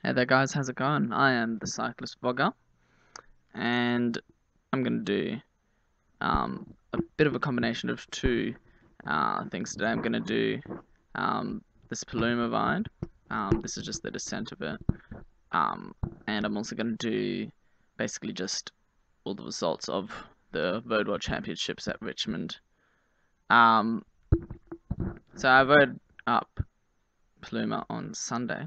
Hey there guys, how's it going? I am the Cyclist Vlogger, and I'm going to do a bit of a combination of two things today. I'm going to do this Paluma Vine. This is just the descent of it. And I'm also going to do basically just all the results of the Road World Championships at Richmond. So I rode up Paluma on Sunday,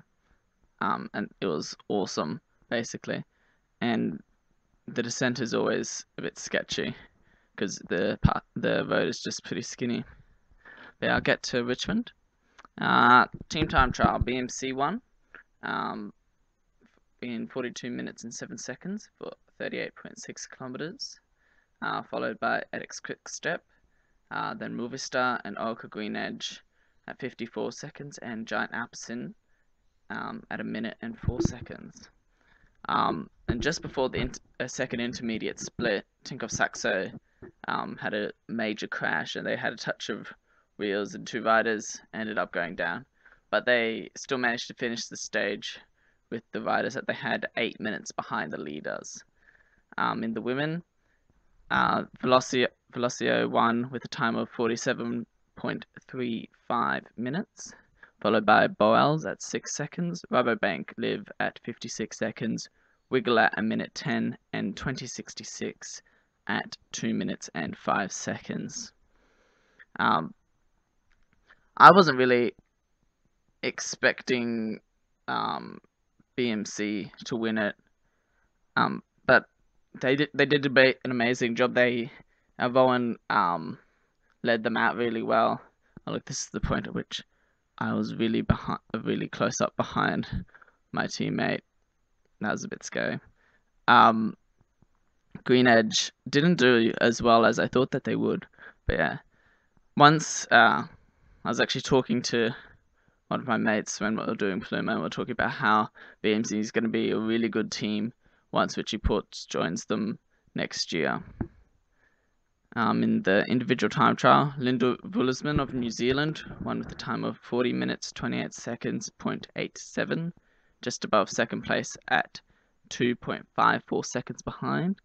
and it was awesome, basically. And the descent is always a bit sketchy because the road is just pretty skinny. But yeah, I'll get to Richmond. Team time trial BMC won in 42 minutes and 7 seconds for 38.6 kilometers, followed by EdX Quickstep, then Movistar and Orca Green Edge at 54 seconds, and Giant Alpecin at 1 minute and 4 seconds. And just before the second intermediate split, Tinkoff Saxo had a major crash, and they had a touch of wheels, and two riders ended up going down. But they still managed to finish the stage with the riders that they had 8 minutes behind the leaders. In the women, Velocio won with a time of 47.35 minutes, followed by Boels at 6 seconds, Rabobank Live at 56 seconds, Wiggle at 1 minute 10, and 2066 at 2 minutes and 5 seconds. I wasn't really expecting BMC to win it, but they did an amazing job. Rowan led them out really well. Oh, look, this is the point at which I was really close up behind my teammate. That was a bit scary. Green Edge didn't do as well as I thought that they would, but yeah. Once I was actually talking to one of my mates when we were doing Paluma, and we were talking about how BMC is going to be a really good team once Richie Porte joins them next year. In the individual time trial, Linda Willersman of New Zealand won with a time of 40 minutes 28 seconds .87, just above second place at 2.54 seconds behind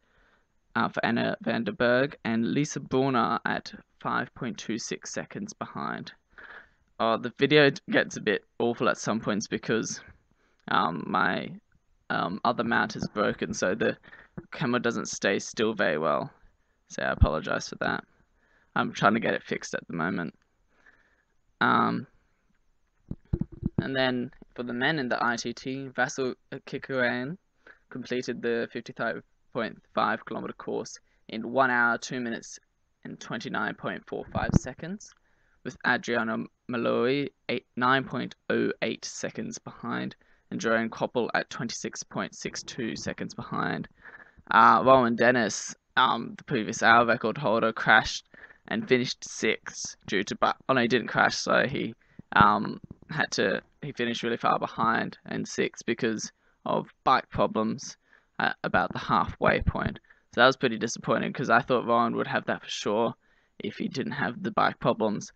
for Anna van der Berg, and Lisa Brunner at 5.26 seconds behind. The video gets a bit awful at some points because my other mount is broken, so the camera doesn't stay still very well. So I apologize for that. I'm trying to get it fixed at the moment. And then for the men in the ITT, Vasil Kikuran completed the 55.5 kilometer course in 1 hour, 2 minutes, and 29.45 seconds, with Adriano Malloy 9.08 seconds behind, and Jerome Koppel at 26.62 seconds behind. Rowan Dennis, the previous hour record holder, crashed and finished 6th due to he didn't crash, so he finished really far behind and 6th because of bike problems about the halfway point. So that was pretty disappointing because I thought Rowan would have that for sure if he didn't have the bike problems.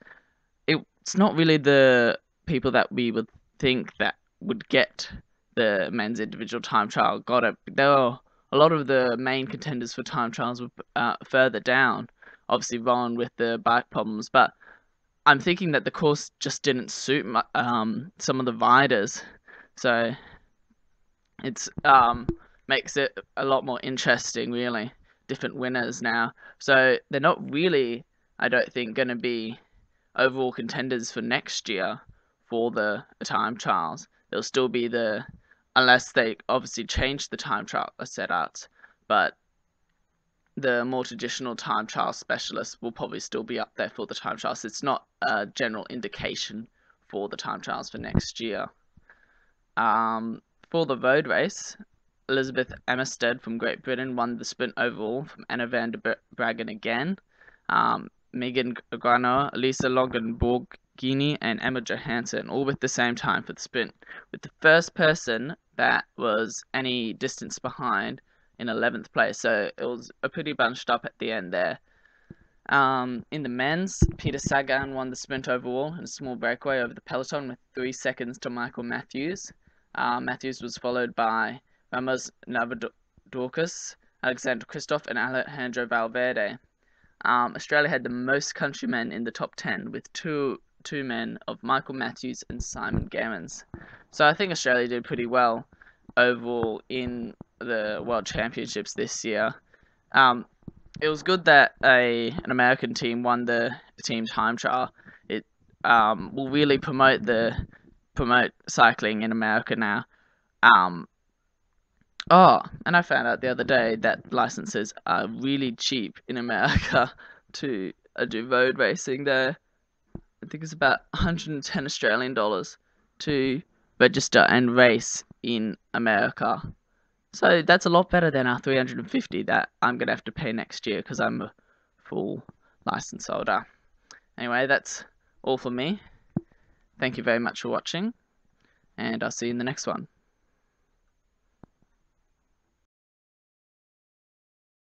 It's not really the people that we would think that would get the men's individual time trial got it. There were a lot of the main contenders for time trials were further down. Obviously, Rowan with the bike problems, but I'm thinking that the course just didn't suit some of the riders, so it's makes it a lot more interesting, really. Different winners now, so they're not really, I don't think, going to be overall contenders for next year for the time trials. They'll still be unless they obviously change the time trial setouts, but the more traditional time trial specialists will probably still be up there for the time trials. It's not a general indication for the time trials for next year. For the road race, Elizabeth Amistad from Great Britain won the sprint overall from Anna van der Breggen again. Megan Grano, Lisa Longenborghini, and Emma Johansson all with the same time for the sprint, with the first person that was any distance behind in 11th place, so it was a pretty bunched up at the end there. In the men's, Peter Sagan won the sprint overall in a small breakaway over the peloton with 3 seconds to Michael Matthews. Matthews was followed by Ramos Navadorcas, Alexander Kristoff, and Alejandro Valverde. Australia had the most countrymen in the top 10, with two men of Michael Matthews and Simon Gammons. So I think Australia did pretty well overall in the World Championships this year. It was good that an American team won the team time trial. It will really promote cycling in America now. And I found out the other day that licenses are really cheap in America to do road racing there. I think it's about 110 Australian dollars to register and race in America. So that's a lot better than our 350 that I'm going to have to pay next year because I'm a full license holder. Anyway, that's all for me. Thank you very much for watching, and I'll see you in the next one.